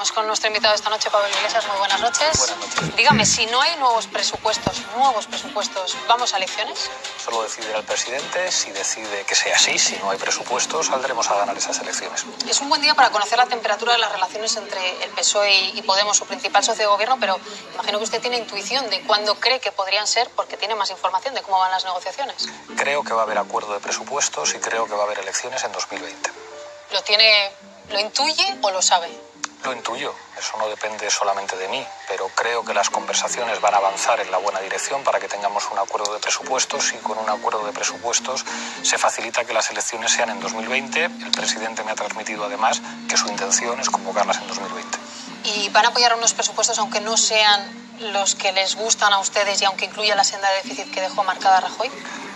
Vamos con nuestro invitado esta noche, Pablo Iglesias. Muy buenas noches. Buenas noches. Dígame, si no hay nuevos presupuestos, ¿vamos a elecciones? Solo decidirá el presidente. Si decide que sea así, si no hay presupuestos, saldremos a ganar esas elecciones. Es un buen día para conocer la temperatura de las relaciones entre el PSOE y Podemos, su principal socio de gobierno, pero imagino que usted tiene intuición de cuándo cree que podrían ser, porque tiene más información de cómo van las negociaciones. Creo que va a haber acuerdo de presupuestos y creo que va a haber elecciones en 2020. ¿Lo intuye o lo sabe? Lo intuyo, eso no depende solamente de mí, pero creo que las conversaciones van a avanzar en la buena dirección para que tengamos un acuerdo de presupuestos y con un acuerdo de presupuestos se facilita que las elecciones sean en 2020. El presidente me ha transmitido además que su intención es convocarlas en 2020. ¿Y van a apoyar unos presupuestos aunque no sean los que les gustan a ustedes y aunque incluya la senda de déficit que dejó marcada Rajoy?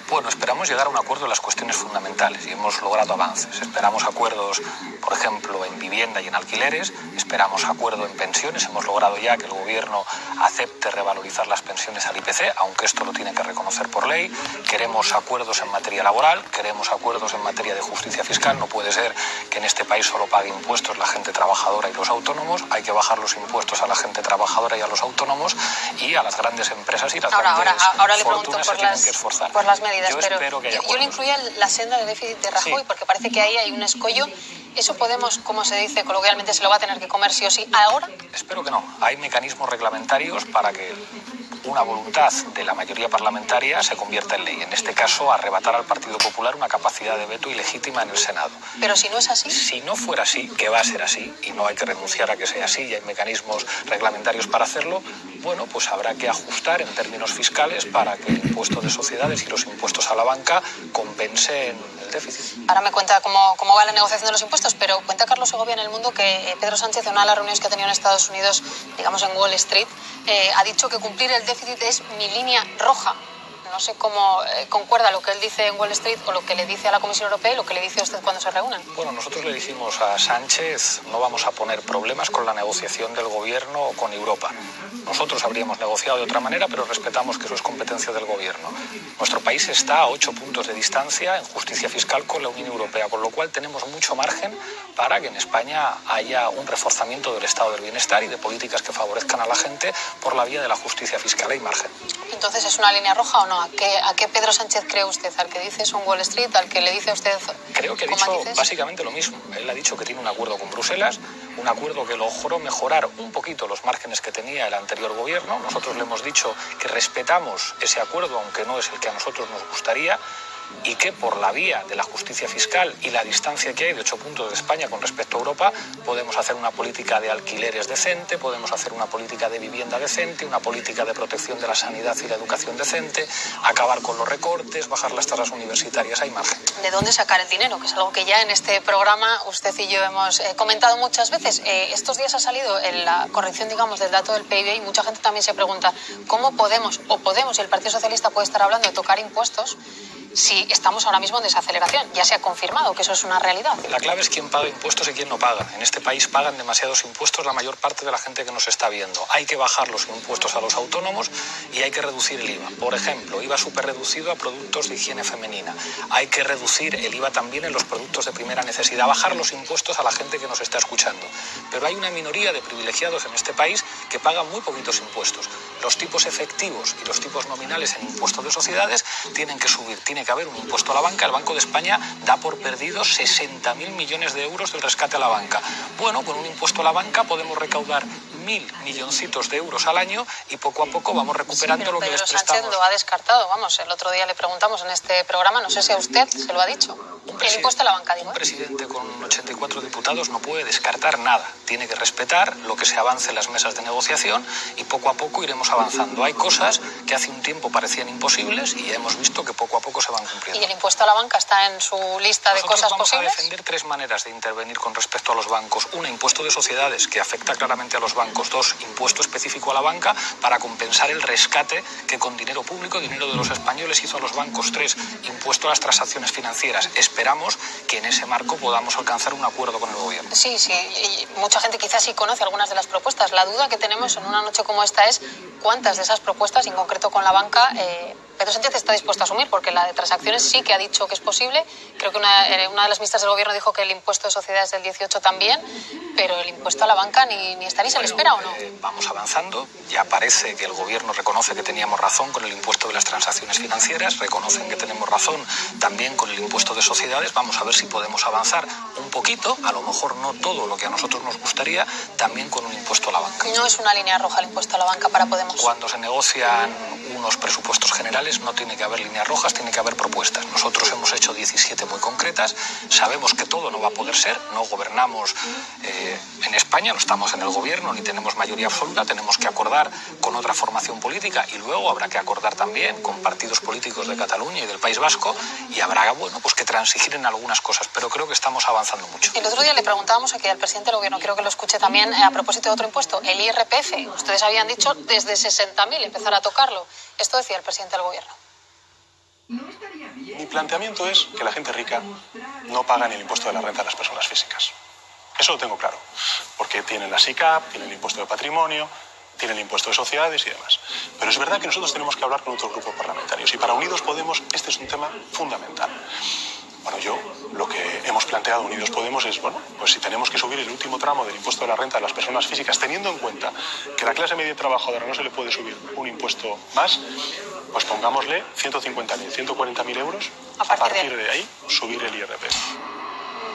Bueno, esperamos llegar a un acuerdo en las cuestiones fundamentales y hemos logrado avances. Esperamos acuerdos, por ejemplo, en vivienda y en alquileres. Esperamos acuerdo en pensiones. Hemos logrado ya que el gobierno acepte revalorizar las pensiones al IPC, aunque esto lo tiene que reconocer por ley. Queremos acuerdos en materia laboral, queremos acuerdos en materia de justicia fiscal. No puede ser que en este país solo pague impuestos la gente trabajadora y los autónomos. Hay que bajar los impuestos a la gente trabajadora y a los autónomos y a las grandes empresas y las grandes fortunas se tienen que esforzar. Por las medidas. Yo le incluía la senda de déficit de Rajoy, sí, porque parece que ahí hay un escollo. ¿Eso Podemos, como se dice coloquialmente, se lo va a tener que comer sí o sí ahora? Espero que no. Hay mecanismos reglamentarios para que una voluntad de la mayoría parlamentaria se convierta en ley. En este caso, arrebatar al Partido Popular una capacidad de veto ilegítima en el Senado. ¿Pero si no es así? Si no fuera así, que va a ser así, y no hay que renunciar a que sea así, y hay mecanismos reglamentarios para hacerlo, bueno, pues habrá que ajustar en términos fiscales para que el impuesto de sociedades y los impuestos a la banca compensen el déficit. Ahora me cuenta cómo va la negociación de los impuestos, pero cuenta Carlos Segovia en El Mundo que Pedro Sánchez, en una de las reuniones que ha tenido en Estados Unidos, digamos en Wall Street, ha dicho que cumplir el déficit es mi línea roja. No sé cómo concuerda lo que él dice en Wall Street o lo que le dice a la Comisión Europea y lo que le dice a usted cuando se reúnen. Bueno, nosotros le dijimos a Sánchez, no vamos a poner problemas con la negociación del gobierno o con Europa. Nosotros habríamos negociado de otra manera, pero respetamos que eso es competencia del gobierno. Nuestro país está a 8 puntos de distancia en justicia fiscal con la Unión Europea, con lo cual tenemos mucho margen para que en España haya un reforzamiento del estado del bienestar y de políticas que favorezcan a la gente por la vía de la justicia fiscal. Hay margen. Entonces, ¿es una línea roja o no? ¿A qué Pedro Sánchez cree usted? ¿Al que dice eso en Wall Street? ¿Al que le dice a usted? Creo que ha dicho básicamente lo mismo. Él ha dicho que tiene un acuerdo con Bruselas, un acuerdo que logró mejorar un poquito los márgenes que tenía el anterior gobierno. Nosotros le hemos dicho que respetamos ese acuerdo, aunque no es el que a nosotros nos gustaría, y que por la vía de la justicia fiscal y la distancia que hay de 8 puntos de España con respecto a Europa, podemos hacer una política de alquileres decente, podemos hacer una política de vivienda decente, una política de protección de la sanidad y la educación decente, acabar con los recortes, bajar las tasas universitarias. Hay margen. ¿De dónde sacar el dinero? Que es algo que ya en este programa usted y yo hemos comentado muchas veces. Estos días ha salido en la corrección, digamos, del dato del PIB y mucha gente también se pregunta cómo Podemos y el Partido Socialista puede estar hablando de tocar impuestos si estamos ahora mismo en desaceleración. Ya se ha confirmado que eso es una realidad. La clave es quién paga impuestos y quién no paga. En este país pagan demasiados impuestos la mayor parte de la gente que nos está viendo. Hay que bajar los impuestos a los autónomos y hay que reducir el IVA. Por ejemplo, IVA superreducido a productos de higiene femenina. Hay que reducir el IVA también en los productos de primera necesidad. Bajar los impuestos a la gente que nos está escuchando. Pero hay una minoría de privilegiados en este país que pagan muy poquitos impuestos. Los tipos efectivos y los tipos nominales en impuestos de sociedades tienen que subir. Tiene que haber un impuesto a la banca. El Banco de España da por perdido 60.000 millones de euros del rescate a la banca. Bueno, con un impuesto a la banca podemos recaudar 1.000 milloncitos de euros al año y poco a poco vamos recuperando lo que les prestamos. Pedro Sánchez lo ha descartado. Vamos, el otro día le preguntamos en este programa, no sé si a usted se lo ha dicho. El impuesto a la banca, digo. Un presidente con 84 diputados no puede descartar nada. Tiene que respetar lo que se avance en las mesas de negociación y poco a poco iremos avanzando. Hay cosas que hace un tiempo parecían imposibles y ya hemos visto que poco a poco se van cumpliendo. ¿Y el impuesto a la banca está en su lista de cosas posibles? Nosotros vamos a defender 3 maneras de intervenir con respecto a los bancos. Una, impuesto de sociedades, que afecta claramente a los bancos. 2, impuesto específico a la banca para compensar el rescate que con dinero público, dinero de los españoles, hizo a los bancos. 3, impuesto a las transacciones financieras. Esperamos que en ese marco podamos alcanzar un acuerdo con el gobierno. Sí, y mucha gente quizás sí conoce algunas de las propuestas. La duda que tenemos en una noche como esta es cuántas de esas propuestas, en concreto con la banca, Pedro Sánchez está dispuesto a asumir, porque la de transacciones sí que ha dicho que es posible. Creo que una de las ministras del Gobierno dijo que el impuesto de sociedades del 18 también, pero el impuesto a la banca ni está ni se le espera, ¿o no? Vamos avanzando. Ya parece que el Gobierno reconoce que teníamos razón con el impuesto de las transacciones financieras, reconocen que tenemos razón también con el impuesto de sociedades. Vamos a ver si podemos avanzar un poquito, a lo mejor no todo lo que a nosotros nos gustaría, también con un impuesto a la banca. No es una línea roja el impuesto a la banca para Podemos. Cuando se negocian unos presupuestos generales no tiene que haber líneas rojas, tiene que haber propuestas. Nosotros hemos hecho 17 muy concretas, sabemos que todo no va a poder ser, no gobernamos en España, no estamos en el Gobierno ni tenemos mayoría absoluta, tenemos que acordar con otra formación política y luego habrá que acordar también con partidos políticos de Cataluña y del País Vasco y habrá, bueno, pues que transigir en algunas cosas, pero creo que estamos avanzando mucho. El otro día le preguntábamos aquí al presidente del Gobierno, creo que lo escuché también, a propósito de otro impuesto, el IRPF. Ustedes habían dicho desde 60.000 empezar a tocarlo. Esto decía el presidente del Gobierno. Mi planteamiento es que la gente rica no paga ni el impuesto de la renta de las personas físicas. Eso lo tengo claro, porque tienen la SICAP, tienen el impuesto de patrimonio, tienen el impuesto de sociedades y demás. Pero es verdad que nosotros tenemos que hablar con otros grupos parlamentarios y para Unidos Podemos este es un tema fundamental. Bueno, lo que hemos planteado Unidos Podemos es, bueno, pues si tenemos que subir el último tramo del impuesto de la renta de las personas físicas, teniendo en cuenta que a la clase media trabajadora no se le puede subir un impuesto más, pues pongámosle 150.000, 140.000 euros, a partir de ahí subir el IRPF.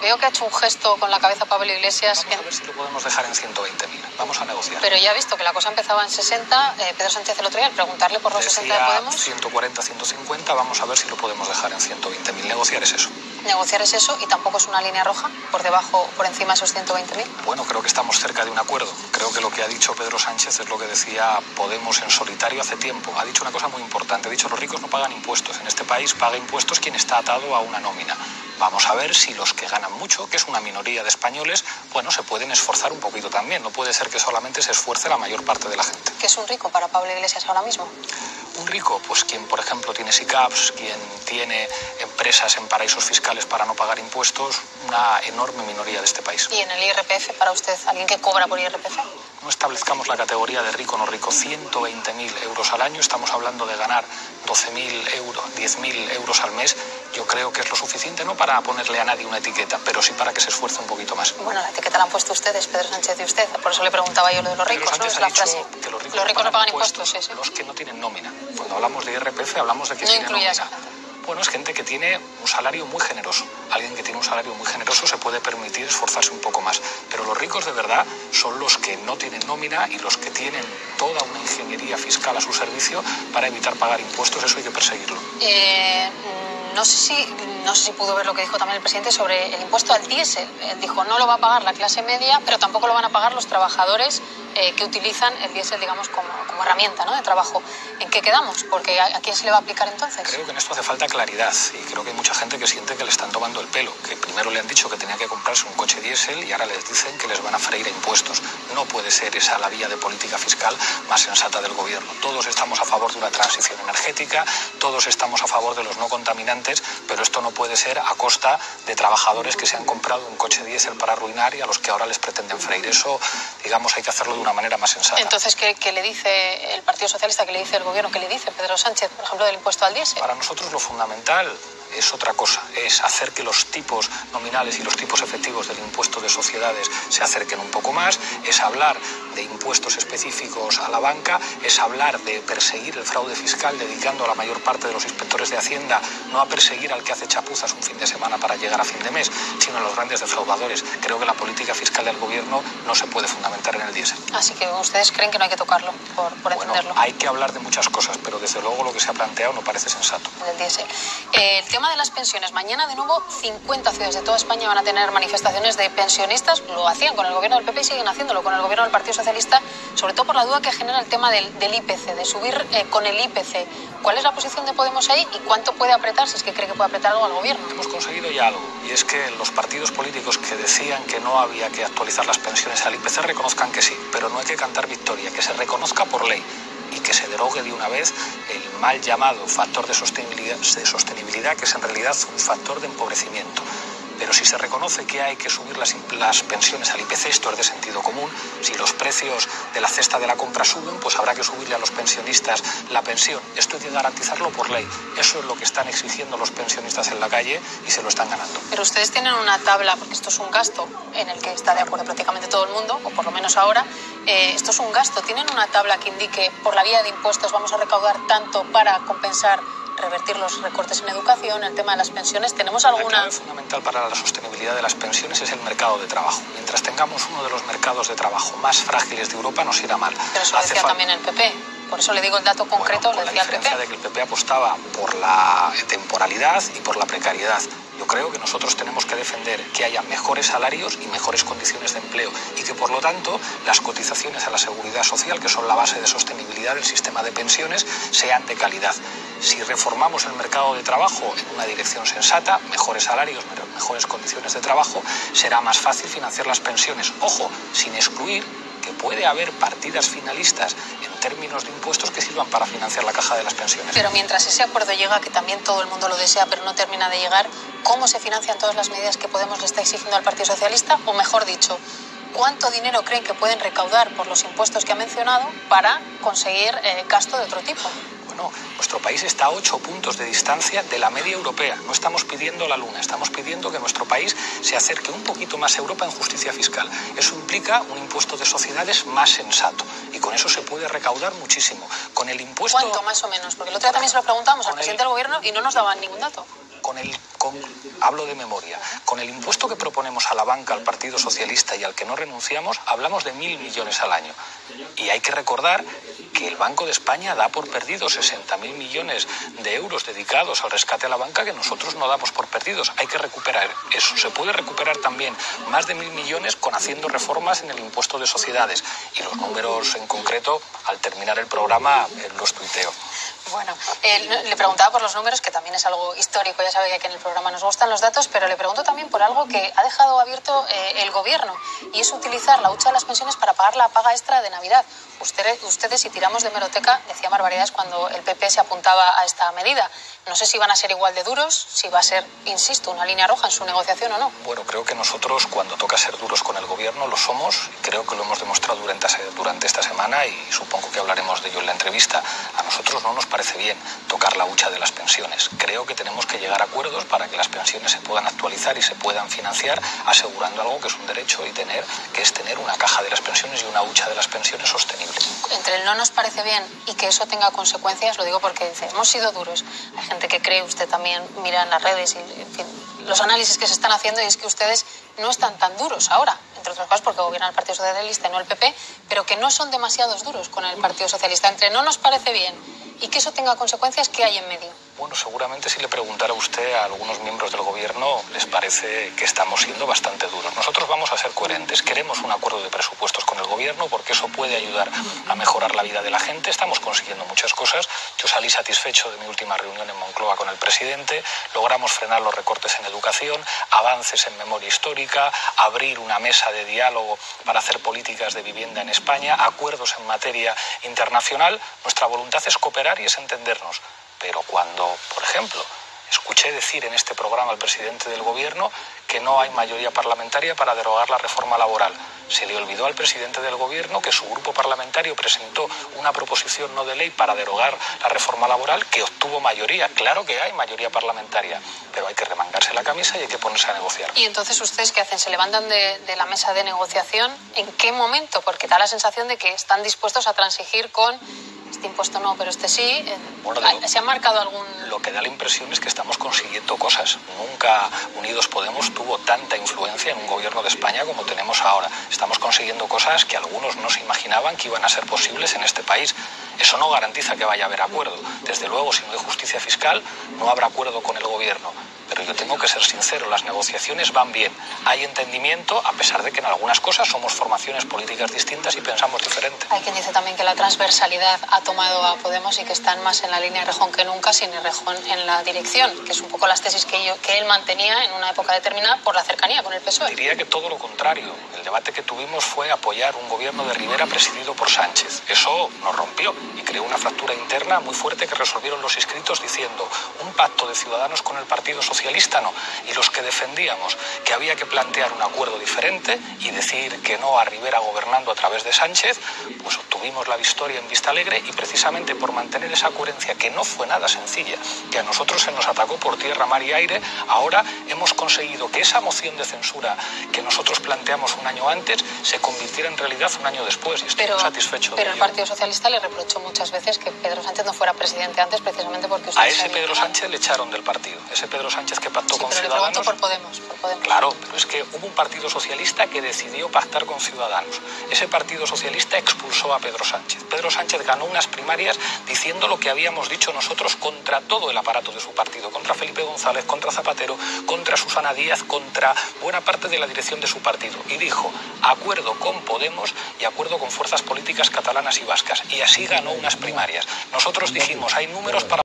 Veo que ha hecho un gesto con la cabeza Pablo Iglesias. Vamos a ver si lo podemos dejar en 120.000. Vamos a negociar. Pero ya ha visto que la cosa empezaba en 60. Pedro Sánchez el otro día, al preguntarle por los 60 de Podemos. 140, 150. Vamos a ver si lo podemos dejar en 120.000. Negociar es eso. Negociar es eso y tampoco es una línea roja por debajo, por encima de esos 120.000. Bueno, creo que estamos cerca de un acuerdo. Creo que lo que ha dicho Pedro Sánchez es lo que decía Podemos en solitario hace tiempo. Ha dicho una cosa muy importante. Ha dicho los ricos no pagan impuestos. En este país paga impuestos quien está atado a una nómina. Vamos a ver si los que ganan mucho, que es una minoría de españoles, bueno, se pueden esforzar un poquito también. No puede ser que solamente se esfuerce la mayor parte de la gente. ¿Qué es un rico para Pablo Iglesias ahora mismo? Un rico, pues quien, por ejemplo, tiene SICAPs, quien tiene empresas en paraísos fiscales para no pagar impuestos, una enorme minoría de este país. ¿Y en el IRPF, para usted, alguien que cobra por IRPF? No establezcamos la categoría de rico o no rico, 120.000 euros al año, estamos hablando de ganar 12.000 euros, 10.000 euros al mes. Yo creo que es lo suficiente, no para ponerle a nadie una etiqueta, pero sí para que se esfuerce un poquito más. Bueno, la etiqueta la han puesto ustedes, Pedro Sánchez y usted, por eso le preguntaba yo lo de los ricos, ¿no? Es la frase. Que los ricos no pagan impuestos, sí, sí. Los que no tienen nómina. Cuando hablamos de IRPF hablamos de que tienen nómina. Esa gente. Bueno, es gente que tiene un salario muy generoso. Alguien que tiene un salario muy generoso se puede permitir esforzarse un poco más. Pero los ricos de verdad son los que no tienen nómina y los que tienen toda una ingeniería fiscal a su servicio para evitar pagar impuestos. Eso hay que perseguirlo. No sé si pudo ver lo que dijo también el presidente sobre el impuesto al diésel. Él dijo, no lo va a pagar la clase media, pero tampoco lo van a pagar los trabajadores que utilizan el diésel, digamos, como herramienta, ¿no?, de trabajo. ¿En qué quedamos? Porque ¿a quién se le va a aplicar entonces? Creo que en esto hace falta claridad y creo que hay mucha gente que siente que le están tomando el pelo, que primero le han dicho que tenía que comprarse un coche diésel y ahora les dicen que les van a freír a impuestos. No puede ser esa la vía de política fiscal más sensata del gobierno. Todos estamos a favor de una transición energética, todos estamos a favor de los no contaminantes, pero esto no puede ser a costa de trabajadores que se han comprado un coche diésel para arruinar y a los que ahora les pretenden freír. Eso, digamos, hay que hacerlo de una manera más sensata. Entonces, ¿qué le dice el Partido Socialista, qué le dice el Gobierno, qué le dice Pedro Sánchez, por ejemplo, del impuesto al diésel? Para nosotros lo fundamental es otra cosa, es hacer que los tipos nominales y los tipos efectivos del impuesto de sociedades se acerquen un poco más, es hablar de impuestos específicos a la banca, es hablar de perseguir el fraude fiscal dedicando a la mayor parte de los inspectores de Hacienda no a perseguir al que hace chapuzas un fin de semana para llegar a fin de mes, sino a los grandes defraudadores. Creo que la política fiscal del gobierno no se puede fundamentar en el diésel. Así que ustedes creen que no hay que tocarlo, por entenderlo. Hay que hablar de muchas cosas, pero desde luego lo que se ha planteado no parece sensato. El diésel. El tema de las pensiones. Mañana, de nuevo, 50 ciudades de toda España van a tener manifestaciones de pensionistas. Lo hacían con el gobierno del PP y siguen haciéndolo con el gobierno del Partido Socialista, sobre todo por la duda que genera el tema del IPC, de subir con el IPC. ¿Cuál es la posición de Podemos ahí y cuánto puede apretar, si es que cree que puede apretar algo al gobierno? Hemos conseguido ya algo, y es que los partidos políticos que decían que no había que actualizar las pensiones al IPC reconozcan que sí, pero no hay que cantar victoria, que se reconozca por ley y que se derogue de una vez el mal llamado factor de sostenibilidad, que es en realidad un factor de empobrecimiento. Pero si se reconoce que hay que subir las pensiones al IPC, esto es de sentido común. Si los precios de la cesta de la compra suben, pues habrá que subirle a los pensionistas la pensión. Esto hay que garantizarlo por ley. Eso es lo que están exigiendo los pensionistas en la calle y se lo están ganando. Pero ustedes tienen una tabla, porque esto es un gasto en el que está de acuerdo prácticamente todo el mundo, o por lo menos ahora. Esto es un gasto. ¿Tienen una tabla que indique por la vía de impuestos vamos a recaudar tanto para compensar, revertir los recortes en educación, el tema de las pensiones? ¿Tenemos alguna...? La clave fundamental para la sostenibilidad de las pensiones es el mercado de trabajo. Mientras tengamos uno de los mercados de trabajo más frágiles de Europa, nos irá mal. Pero eso lo decía también el PP. Por eso le digo el dato concreto, bueno, lo decía el PP. La diferencia de que el PP apostaba por la temporalidad y por la precariedad. Yo creo que nosotros tenemos que defender que haya mejores salarios y mejores condiciones de empleo y que, por lo tanto, las cotizaciones a la seguridad social, que son la base de sostenibilidad del sistema de pensiones, sean de calidad. Si reformamos el mercado de trabajo en una dirección sensata, mejores salarios, mejores condiciones de trabajo, será más fácil financiar las pensiones. Ojo, sin excluir que puede haber partidas finalistas en términos de impuestos que sirvan para financiar la caja de las pensiones. Pero mientras ese acuerdo llega, que también todo el mundo lo desea, pero no termina de llegar, ¿cómo se financian todas las medidas que Podemos le está exigiendo al Partido Socialista? O mejor dicho, ¿cuánto dinero creen que pueden recaudar por los impuestos que ha mencionado para conseguir gasto de otro tipo? Bueno, nuestro país está a 8 puntos de distancia de la media europea. No estamos pidiendo la luna, estamos pidiendo que nuestro país se acerque un poquito más a Europa en justicia fiscal. Eso implica un impuesto de sociedades más sensato y con eso se puede recaudar muchísimo. Con el impuesto... ¿Cuánto más o menos? Porque el otro día también se lo preguntamos al presidente del Gobierno y no nos daban ningún dato. Hablo de memoria. Con el impuesto que proponemos a la banca, al Partido Socialista y al que no renunciamos, hablamos de 1.000 millones al año. Y hay que recordar que el Banco de España da por perdidos 60.000 millones de euros dedicados al rescate a la banca que nosotros no damos por perdidos. Hay que recuperar eso. Se puede recuperar también más de 1.000 millones haciendo reformas en el impuesto de sociedades. Y los números en concreto, al terminar el programa, los tuiteo. Bueno, le preguntaba por los números, que también es algo histórico, ya sabe que aquí en el programa nos gustan los datos, pero le pregunto también por algo que ha dejado abierto el Gobierno, y es utilizar la hucha de las pensiones para pagar la paga extra de Navidad. Ustedes, si tiramos de hemeroteca, decían barbaridades cuando el PP se apuntaba a esta medida. No sé si van a ser igual de duros, si va a ser, insisto, una línea roja en su negociación o no. Bueno, creo que nosotros, cuando toca ser duros con el Gobierno, lo somos. Creo que lo hemos demostrado durante esta semana y supongo que hablaremos de ello en la entrevista. A nosotros no nos parece bien tocar la hucha de las pensiones. Creo que tenemos que llegar a acuerdos para que las pensiones se puedan actualizar y se puedan financiar, asegurando algo que es un derecho que es tener una caja de las pensiones y una hucha de las pensiones sostenible. Entre el no nos parece bien y que eso tenga consecuencias, lo digo porque dice, hemos sido duros. Hay gente que cree, usted también mira en las redes y en fin, los análisis que se están haciendo, y es que ustedes no están tan duros ahora, entre otras cosas porque gobierna el Partido Socialista y no el PP, pero que no son demasiados duros con el Partido Socialista. Entre no nos parece bien y que eso tenga consecuencias, ¿qué hay en medio? Bueno, seguramente si le preguntara usted a algunos miembros del Gobierno, les parece que estamos siendo bastante duros. Nosotros vamos a ser coherentes. Queremos un acuerdo de presupuestos con el Gobierno porque eso puede ayudar a mejorar la vida de la gente. Estamos consiguiendo muchas cosas. Yo salí satisfecho de mi última reunión en Moncloa con el presidente. Logramos frenar los recortes en educación, avances en memoria histórica, abrir una mesa de diálogo para hacer políticas de vivienda en España, acuerdos en materia internacional. Nuestra voluntad es cooperar y es entendernos. Pero cuando, por ejemplo, escuché decir en este programa al presidente del Gobierno que no hay mayoría parlamentaria para derogar la reforma laboral, se le olvidó al presidente del Gobierno que su grupo parlamentario presentó una proposición no de ley para derogar la reforma laboral que obtuvo mayoría. Claro que hay mayoría parlamentaria, pero hay que remangarse la camisa y hay que ponerse a negociar. ¿Y entonces ustedes qué hacen? ¿Se levantan de la mesa de negociación? ¿En qué momento? Porque da la sensación de que están dispuestos a transigir con... Este impuesto no, pero este sí. Bueno, ¿Se ha marcado algún...? Lo que da la impresión es que estamos consiguiendo cosas. Nunca Unidos Podemos tuvo tanta influencia en un gobierno de España como tenemos ahora. Estamos consiguiendo cosas que algunos no se imaginaban que iban a ser posibles en este país. Eso no garantiza que vaya a haber acuerdo. Desde luego, si no hay justicia fiscal, no habrá acuerdo con el gobierno. Pero yo tengo que ser sincero, las negociaciones van bien. Hay entendimiento, a pesar de que en algunas cosas somos formaciones políticas distintas y pensamos diferente. Hay quien dice también que la transversalidad ha tomado a Podemos y que están más en la línea de Errejón que nunca, sin Errejón en la dirección, que es un poco las tesis que él mantenía en una época determinada por la cercanía con el PSOE. Diría que todo lo contrario. El debate que tuvimos fue apoyar un gobierno de Rivera presidido por Sánchez. Eso nos rompió y creó una fractura interna muy fuerte que resolvieron los inscritos diciendo un pacto de Ciudadanos con el Partido Socialista Socialista no. Y los que defendíamos que había que plantear un acuerdo diferente y decir que no a Rivera gobernando a través de Sánchez, pues obtuvimos la victoria en Vistalegre, y precisamente por mantener esa coherencia, que no fue nada sencilla, que a nosotros se nos atacó por tierra, mar y aire, ahora hemos conseguido que esa moción de censura que nosotros planteamos un año antes se convirtiera en realidad un año después, y estoy satisfecho de ello. Pero el Partido Socialista le reprochó muchas veces que Pedro Sánchez no fuera presidente antes, precisamente porque usted... A ese Pedro Sánchez le echaron del partido, ese Pedro Sánchez que pactó con pero Ciudadanos... Le pregunto por Podemos. Claro, pero es que hubo un Partido Socialista que decidió pactar con Ciudadanos. Ese Partido Socialista expulsó a Pedro Sánchez. Pedro Sánchez ganó unas primarias diciendo lo que habíamos dicho nosotros contra todo el aparato de su partido, contra Felipe González, contra Zapatero, contra Susana Díaz, contra buena parte de la dirección de su partido. Y dijo, acuerdo con Podemos y acuerdo con fuerzas políticas catalanas y vascas. Y así ganó unas primarias. Nosotros dijimos, hay números para